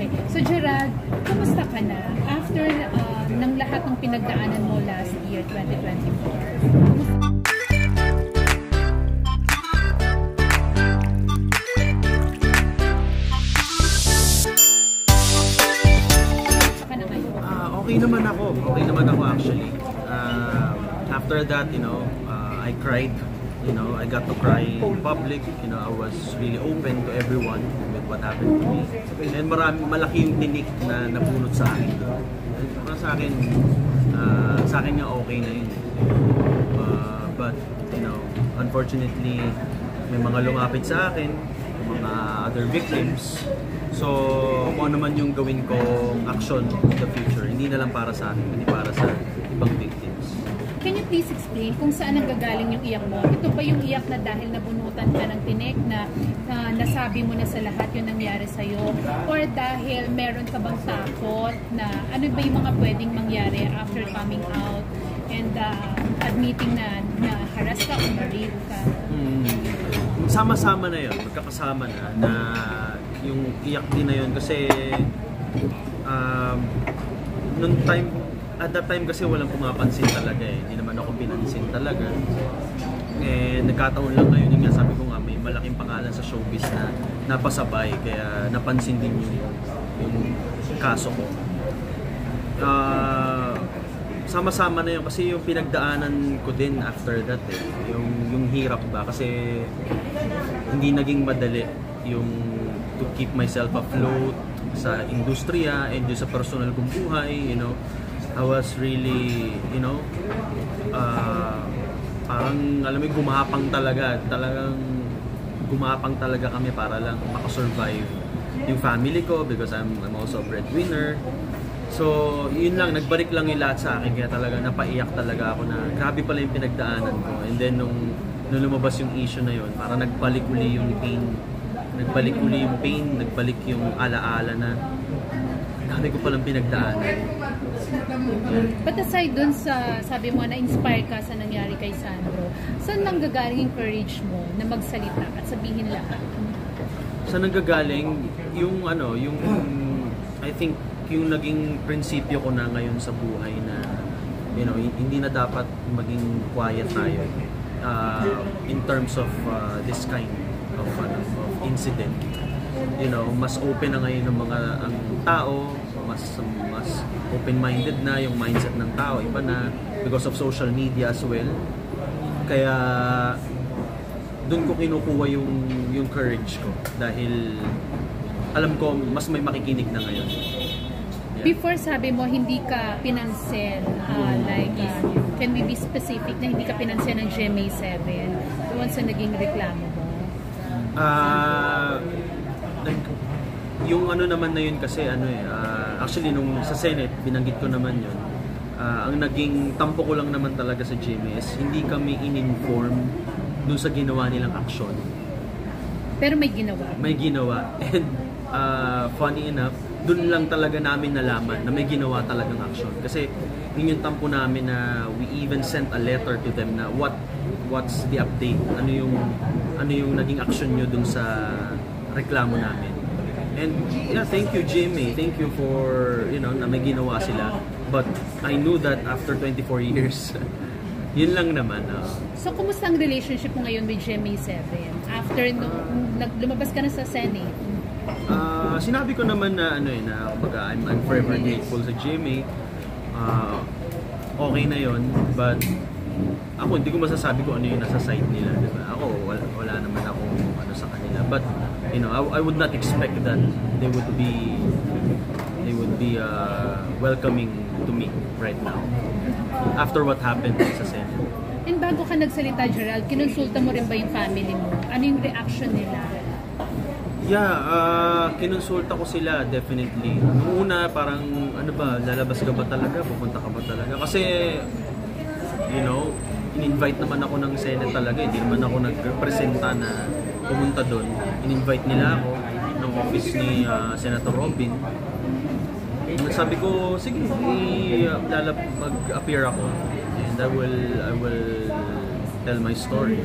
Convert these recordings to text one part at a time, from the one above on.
Okay. So Gerald, kumusta ka na after ng lahat ng pinagdaanan mo last year, 2024? Okay naman ako actually. After that, I cried. I got to cry in public. I was really open to everyone with what happened to me. And malaki yung tinik na nabunot sa akin. Para sa akin nga okay na yun. But, unfortunately, may mga lumapit sa akin, mga other victims. So, kung ano man yung gawin kong action in the future, hindi na lang para sa akin, hindi para sa ibang victims. Can you please explain kung saan nanggagaling yung iyak mo? Ito ba yung iyak na dahil nabunutan ka ng tinik na nasabi mo na sa lahat yung nangyari sa'yo? Or dahil meron ka bang takot na ano ba yung mga pwedeng mangyari after coming out and admitting na harass ka o na-rape ka? Sama-sama na yun, magkakasama na yung iyak din na yun kasi at that time kasi walang pumapansin talaga eh. Hindi naman ako pinansin talaga. Eh, nagkataon lang ngayon, yung sabi ko nga, may malaking pangalan sa showbiz na napasabay, kaya napansin din yung kaso ko. Sama-sama na yun kasi yung pinagdaanan ko din after that eh. Yung hirap ba kasi hindi naging madali yung to keep myself afloat sa industriya and sa personal kong buhay, I was really, parang alam mo gumapang talaga, kami para lang makasurvive yung family ko because I'm also a breadwinner. So, yun lang, nagbalik lang yung lahat sa akin kaya talaga napaiyak talaga ako na grabe pala yung pinagdaanan ko. And then nung lumabas yung issue na yun, parang nagbalik uli yung pain, nagbalik yung alaala na dami ko palang pinagdaanan. But aside dun sa, sabi mo, na-inspire ka sa nangyari kay Sandro, saan nanggagaling yung courage mo na magsalita at sabihin lahat? Saan nanggagaling? I think, yung naging prinsipyo ko na ngayon sa buhay na, hindi na dapat maging quiet tayo in terms of this kind of incident. Mas open na ngayon ng ang tao, mas open-minded na yung mindset ng tao, iba na because of social media as well. Kaya doon ko kinukuha yung courage ko dahil alam ko mas may makikinig na ngayon. Yeah. Before sabi mo hindi ka pinansin, can we be specific na hindi ka pinansin ng GMA7 doon sa naging reklamo mo? Yung naman na yun kasi actually nung sa Senate binanggit ko naman yun. Ang naging tampo ko lang naman talaga sa GMS, hindi kami in-inform dun sa ginawa nilang aksyon. Pero may ginawa? May ginawa. And funny enough, dun lang talaga namin nalaman na may ginawa talagang aksyon. Kasi yun yung tampo namin na we even sent a letter to them na what's the update? Ano yung naging aksyon nyo dun sa reklamo namin. And yeah, thank you GMA. Thank you for, na may ginawa sila. But I knew that after 24 years, yun lang naman. So, kumusta ang relationship mo ngayon with GMA7? After lumabas ka na sa Senate? Sinabi ko naman na I'm forever grateful sa GMA. Okay na yun, but ako hindi ko masasabi kung ano yung nasa side nila, diba? Ako wala naman akong sa kanila, but I would not expect that they would be welcoming to me right now after what happened sa Senate. And bago ka nagsalita, Gerald, kinonsulta mo rin ba yung family mo? Ano yung reaction nila? Yeah, kinonsulta ko sila definitely. Noong una parang lalabas ka ba talaga? Pupunta ka ba talaga? Kasi in-invite naman ako ng Senate talaga. Hindi naman ako nagrepresenta na pumunta doon. In-invite nila ako ng office ni Senator Robin. Sabi ko, sige, mag-appear ako and I will tell my story.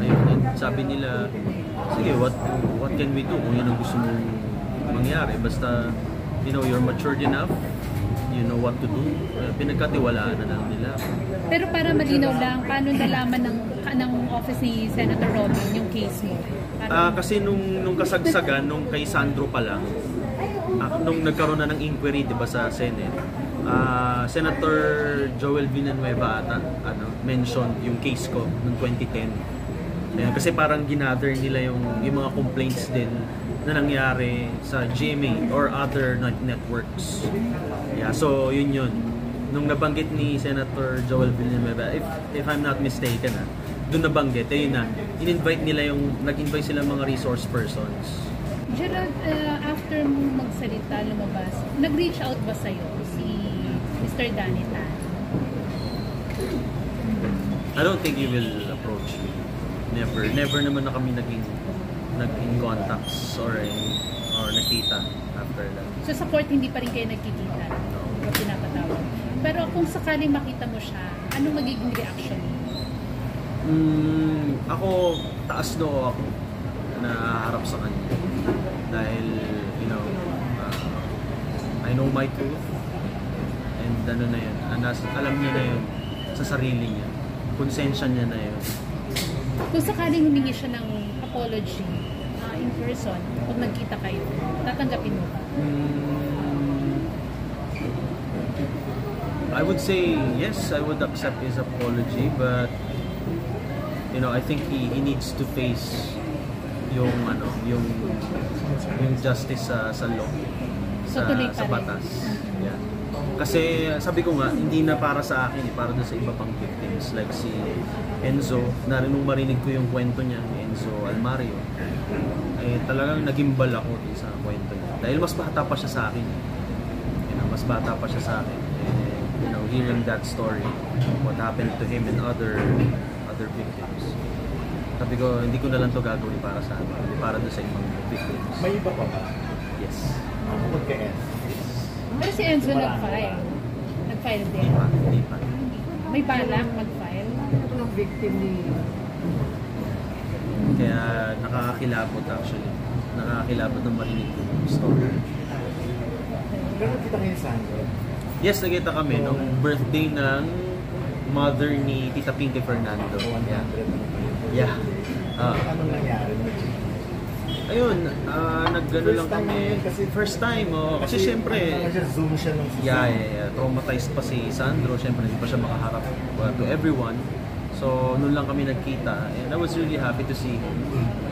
Ayun, and sabi nila, sige, what can we do kung yun ang gusto mong mangyari. Basta, you know, you're matured enough, you know what to do, pinagkatiwalaan na lang nila. Pero para malinaw lang, paano nalaman ng office ni Senator Robin yung case mo? Kasi nung kasagsagan, nung kay Sandro pa lang, nung nagkaroon na ng inquiry, di ba, sa Senate, Senator Joel Villanueva ata, mentioned yung case ko noong 2010. Ayan, kasi parang ginather nila yung mga complaints din na nangyari sa GMA or other networks. Yeah, so yun. Nung nabanggit ni Senator Joel Villanueva, if I'm not mistaken, doon nabanggit, ayun na, nag-invite sila mga resource persons. Gerald, after mo magsalita, lumabas, nag-reach out ba sa'yo si Mr. Danny Tan? I don't think he will approach me. Never naman na kami naging contacts or nakita after that. So sa court, hindi pa rin kayo nagkikita? No. O pinapatawag? Pero kung sakaling makita mo siya, anong magiging reaction mo? Ako, taas noo ako na harap sa kanya. Dahil, you know, I know my truth. And ano na yun, alam niya na yun sa sarili niya. Konsensya niya na yun. Kung sakaling humingi siya ng apology in person, pag nagkita kayo, tatanggapin mo ba? I would say yes, I would accept his apology, but you know, I think he needs to face yung justice sa law, sa batas. Yeah. Kasi sabi ko nga, hindi na para sa akin, para doon sa iba pang victims like si Enzo, na nung marinig ko yung kwento niya, Enzo Almario, talagang nagimbal ako din sa kwento niya. Dahil mas bata pa siya sa akin. You know, mas bata pa siya sa akin. You know, hearing that story, what happened to him and other victims. Sabi ko, hindi ko na lang to gagawin para sa akin, hindi para doon sa ibang victims. May iba pa ba? Yes. Bukod kay Enzo. Pero si Enzo nag-file. Nag-file din. Hindi pa. May balak mag-file. Ang victim ni... Kaya nakakakilabot actually. Nakakakilabot ng marinig ko yung story. Pero kita kayo Sandro? Yes, nagkita kami nung birthday ng mother ni Tita Pinky Fernando. 100 Yeah. Anong nangyari? Ayun, naggano lang kami. First time, kasi syempre, Zoom siya nung yeah. Traumatized pa si Sandro. Syempre, hindi pa siya makaharap to everyone. So, noon lang kami nagkita. And I was really happy to see him.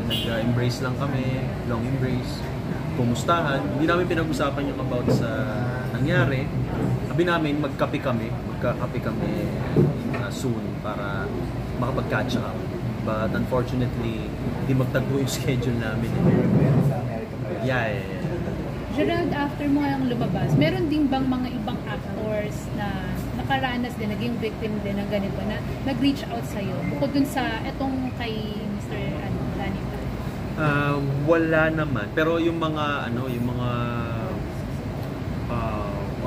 Nag-embrace lang kami, long embrace. Kumustahan. Hindi namin pinag-usapan yung about sa nangyari. Sabi namin, magkakape kami soon para makapag-catch up. But unfortunately, hindi magtagpo yung schedule namin. Yeah. Gerald, after mo ngayong lumabas, meron din bang mga ibang actors na nakaranas din, naging victim din ng ganito na nag-reach out sa'yo? Bukod dun sa etong kay Mr. Danny Tan. Wala naman. Pero yung mga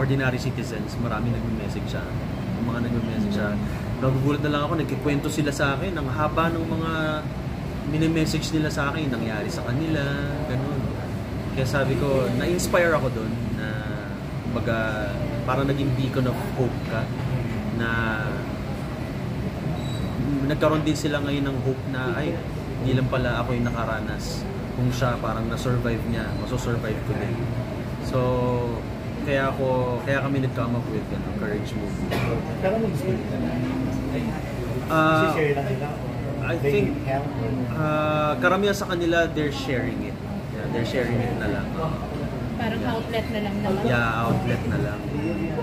ordinary citizens, marami nagme-message siya. Yung mga nagme-message siya. Nagugulat na lang ako, nagkikwento sila sa akin. Ang haba ng mga mini-message nila sa akin, nangyari sa kanila, ganun. Kaya sabi ko, na-inspire ako doon na parang naging beacon of hope ka na nagkaroon din sila ngayon ng hope na ay, hindi lang pala ako yung nakaranas. Kung siya parang na-survive niya, maso-survive ko din. So, kaya kami nag-come up with Courage Movement. Pero mo gusto nila na? share lang nila? I think karamihan sa kanila, they're sharing it. Yeah, they're sharing it na lang. Parang outlet na lang naman. Yeah, outlet na lang.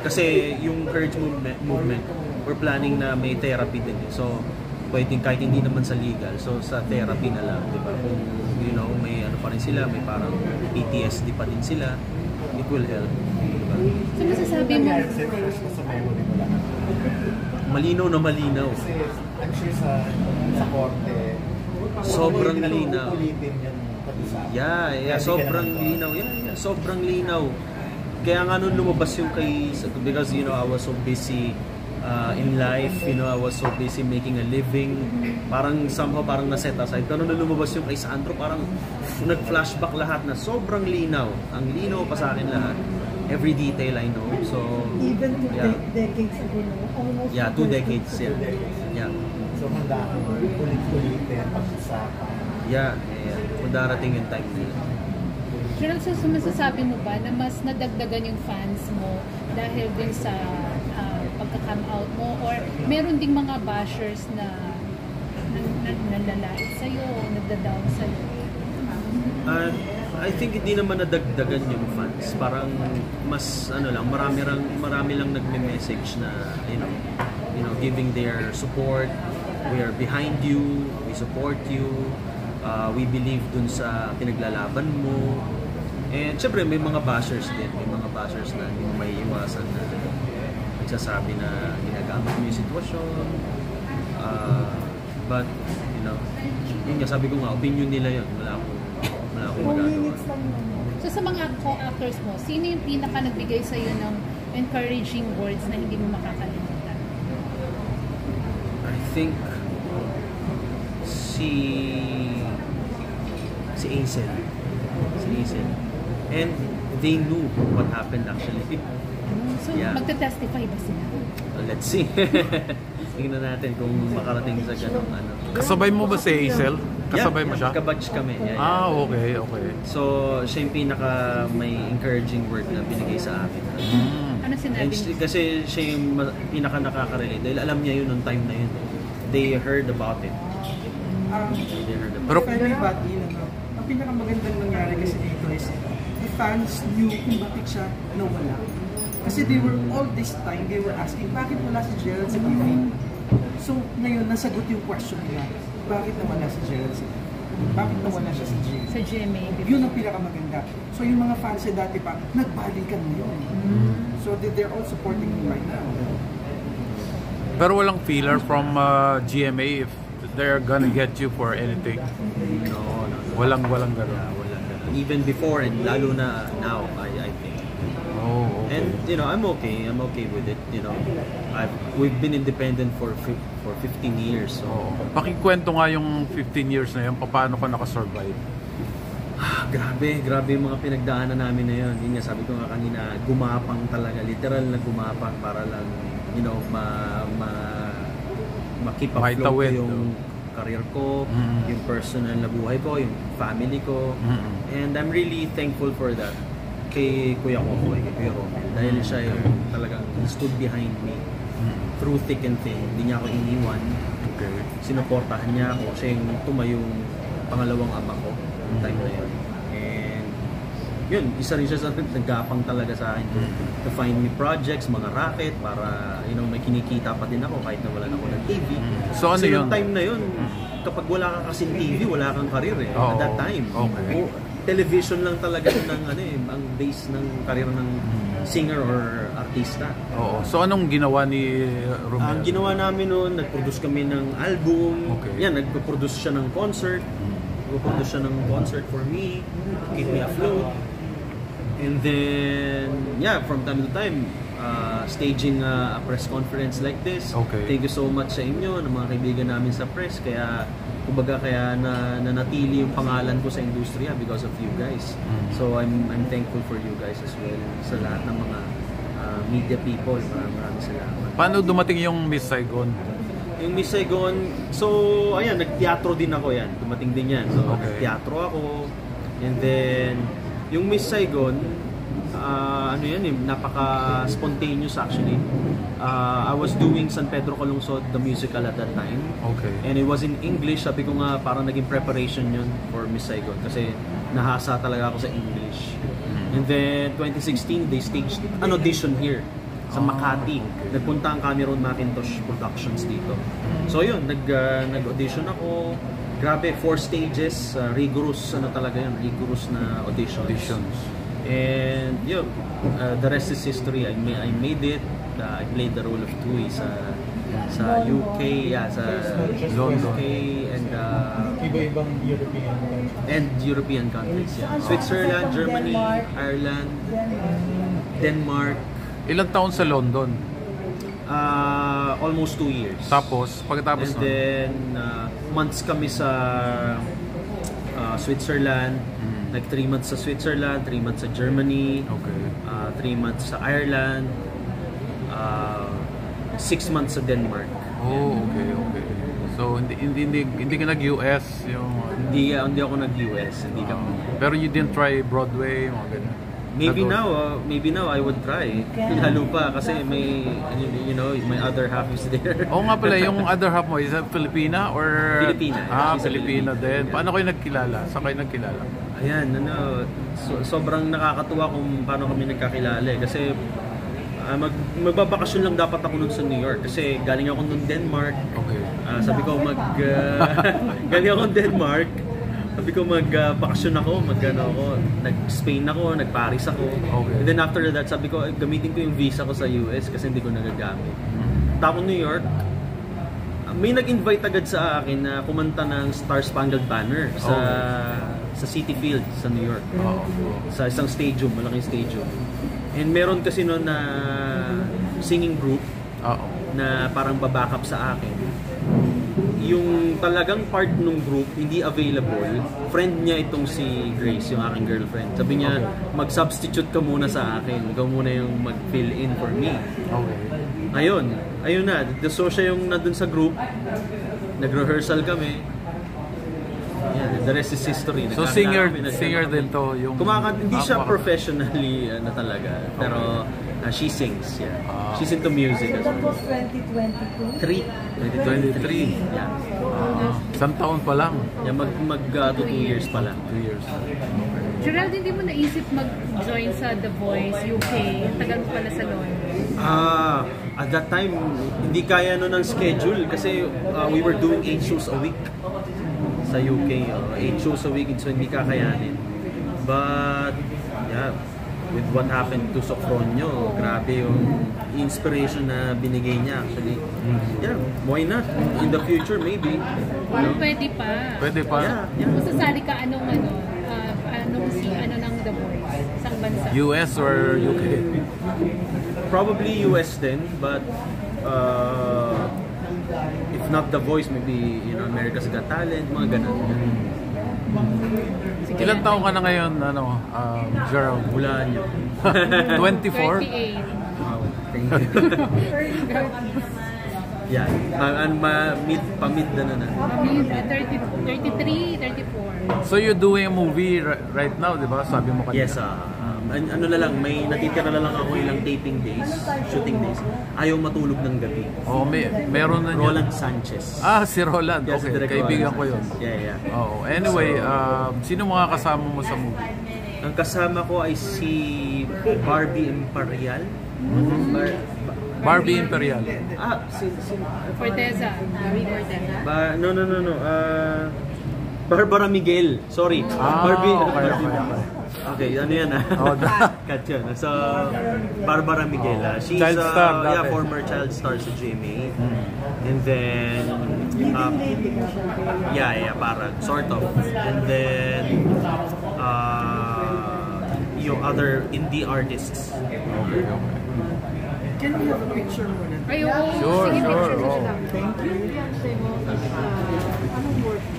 Kasi yung Courage Movement, we're planning na may therapy din. So, pwedeng kahit hindi naman sa legal, so sa therapy na lang, di ba? Kung, you know, may ano pa rin sila, may parang PTSD pa din sila, it will help. Diba? So, masasabi mo? Sa memory mo lang. Malinaw na malinaw. Kasi, I'm sure sa korte, Sobrang linaw. ulitin yan pati sa akin. Yeah, sobrang linaw. Yeah, sobrang linaw. Kaya nga nung lumabas yung kay, because you know, I was so busy in life, I was so busy making a living. Parang somehow parang na-set aside. Pero nung lumabas yung kay Sandro, parang nag-flashback lahat na sobrang linaw. Ang linaw pa sa akin lahat. Every detail I know. So, even decades ago, almost. Yeah, 2 decades. Yeah. So handa ka ulit-ulitin pag-usapan. Yeah. Kung darating yung time nila. Gerald, so masasabi mo ba na mas nadagdagan yung fans mo dahil din sa pagka-come out mo, or meron ding mga bashers na nalalait sa'yo, nagda-down sa'yo? I think hindi naman nadagdagan yung fans. Parang mas marami lang nagme-message na giving their support. We are behind you, we support you, we believe dun sa pinaglalaban mo. And syempre may mga bashers din, may mga bashers na hindi mo may iwasan na nagsasabi na ginagamit mo yung sitwasyon. But yun nga, sabi ko nga, opinion nila yun. Wala akong magagawa. So sa mga co-actors mo, sino yung pinaka nagbigay sa'yo ng encouraging words na hindi mo makakalimutan? I think si Aisel. And they knew what happened actually. So magte-testify ba sila? Let's see. Tingnan natin kung makarating sa ganung ano. Kasabay mo ba si Aisel? Kasabay mo siya? Kabatch kami. Okay. So, siya yung pinaka may encouraging word na binigay sa akin. Ano sinabi niya? Kasi siya yung pinaka nakaka-relate. Dahil alam niya yun nung time na yun. They heard about it. Pero ang pinakamagandang nangyari kasi dito is the fans knew kung bakit siya nawala. Kasi they were all this time, they were asking, bakit wala si Gerald sa TV? So ngayon, nasagot yung question nila, bakit nawala si Gerald sa TV? Bakit nawala siya sa GMA? Yun ang pinakamaganda. So yung mga fans na dati pa, nagbalikan ngayon. So they're all supporting me right now. pero walang feeler from GMA if they're gonna get you for anything? No. Walang gano'n. Walang ganun. Even before and lalo na now, I think. Oh, okay. And I'm okay with it. We've been independent for 15 years. So Pakikwento nga yung 15 years na yun, paano ka nakasurvive? grabe yung mga pinagdaanan namin na yun. Yun nga, sabi ko nga kanina, gumapang talaga, literal na gumapang para lang ma-keep afloat ko yung career ko, yung personal na buhay ko, yung family ko. And I'm really thankful for that kay Kuya Kokoy, kay Kuya Romel, dahil siya yung talagang stood behind me through thick and thin. Hindi niya ako iniwan. Okay. Sinuportahan niya ako. Siya yung tumayong pangalawang ama ko time na yun. And yun, isa rin siya sa naggapang talaga sa akin to find me projects, mga racket, para may kinikita pa din ako kahit na wala na ako ng TV. So ano yun? Time na yun, kapag wala ka kasing TV, wala kang career at that time. Okay. Television lang talaga ang base ng career ng singer or artista. Oo. So anong ginawa ni Romel? Ang ginawa namin noon, nag-produce kami ng album. Okay. Yan, nag-produce siya ng concert. Nag-produce siya ng concert for me, keep me afloat. And then, from time to time, staging a press conference like this. Okay. Thank you so much sa inyo, ng mga kaibigan namin sa press. Kaya nanatili yung pangalan ko sa industriya because of you guys. So I'm thankful for you guys as well, sa lahat ng mga media people. Maraming salamat. Paano dumating yung Miss Saigon? Yung Miss Saigon, so ayan, nagteatro din ako yan. Dumating din yan. So nagteatro ako. And then yung Miss Saigon, napaka-spontaneous actually. I was doing San Pedro Calungsod, the musical at that time. Okay. And it was in English. Sabi ko nga, parang naging preparation yun for Miss Saigon. Kasi nahasa talaga ako sa English. And then, 2016, they staged an audition here sa Makati. Okay. Nagpunta ang Cameron Macintosh Productions dito. So yun, nag-audition ako. Grabe, 4 stages. Rigorous na auditions. And yun, the rest is history. I made it. I played the role of Tui sa UK, sa London, UK and Iba-ibang European countries. and European countries. Switzerland, Germany, Ireland, Denmark. Ilang taon sa London? almost 2 years. Tapos, pagkatapos And then, months kami sa Switzerland. Like 3 months sa Switzerland, 3 months sa Germany, Okay. 3 months sa Ireland, 6 months sa Denmark. Oh, okay. So, hindi ka nag-US yung... Hindi ako nag-US, hindi kami. Pero you didn't try Broadway, mga ganyan? Maybe now I would try. Lalo pa kasi may my other half is there. Oo nga pala, yung other half mo, is that Filipina or... Filipina. She's a Filipina din. Yeah. Paano kayo nagkilala? Saan kayo nagkilala? Ayan, sobrang nakakatuwa kung paano kami nagkakilala eh. Kasi magbabakasyon lang dapat ako nun sa New York. Kasi galing ako nun Denmark. Okay. Sabi ko galing ako Denmark. Sabi ko magbakasyon ako, nag-Spain ako, nag-Paris ako. Okay. And then after that, sabi ko gamitin ko yung visa ko sa US kasi hindi ko nagagamit. Tapos New York, may nag-invite agad sa akin na kumanta ng Star Spangled Banner sa Citi Field sa New York. Sa isang stadium, malaking stadium. And meron kasi noon na singing group na parang babackup sa akin. Yung talagang part ng group hindi available, friend niya itong si Grace, yung aking girlfriend. Sabi niya, mag-substitute ka muna sa akin. Ikaw muna yung mag-fill in for me. Okay. Ayun na. So siya yung nandun sa group. Nag-rehearsal kami. Yeah, the rest is history. So singer din to yung... Hindi siya professionally na talaga. Pero she sings. Yeah. She's into music as That well. was 2022. 23. Yeah. Isang taon pa lang. Yeah, mag 2 years pa lang. 2 years. Gerald, hindi mo naisip mag-join sa The Voice UK? Tagal mo pala sa London. At that time, hindi kaya nun ang schedule kasi we were doing 8 shows a week sa UK. 8 shows a week, so hindi kakayanin. But, yeah, with what happened to Sofronio, grabe yung inspiration na binigay niya actually. Yeah, why not? In the future, maybe. Pwede pa. Pwede pa. Yeah. Kung sasali ka, anong ng The Voice? Saan bansa? US or UK? Probably US din, but if not The Voice, maybe America's Got Talent, mga ganun. Ilang taon ka na ngayon, Gerald? Wala niyo. 24? 38. Wow, thank you. Yeah, pamid na na. 33, 34. So you're doing a movie right now, di ba? Sabi mo kanina. Yes, ano na lang, may natitira na lang ako ilang taping days, shooting days. Ayaw matulog ng gabi. Oh, meron na niya. Roland Sanchez. Si Roland. Yes, Okay, Direk kaibigan ko Roland yun. Sanchez. Yeah. Oh, anyway, sino mga kasama mo sa movie? Ang kasama ko ay si Barbie Imperial. Barbie Imperial. Forteza. Barbie Forteza. No. Barbara Miguel. Sorry. Barbie. Okay, ano yan Cut yun. So, Barbara Miguel. She's Child star dati. former child star sa GMA. And then, parang sort of. And then, yung other indie artists. Okay. Can we have a picture muna? Ay, oo. Sure. Sige, picture Oh. lang. Thank you. Anong work?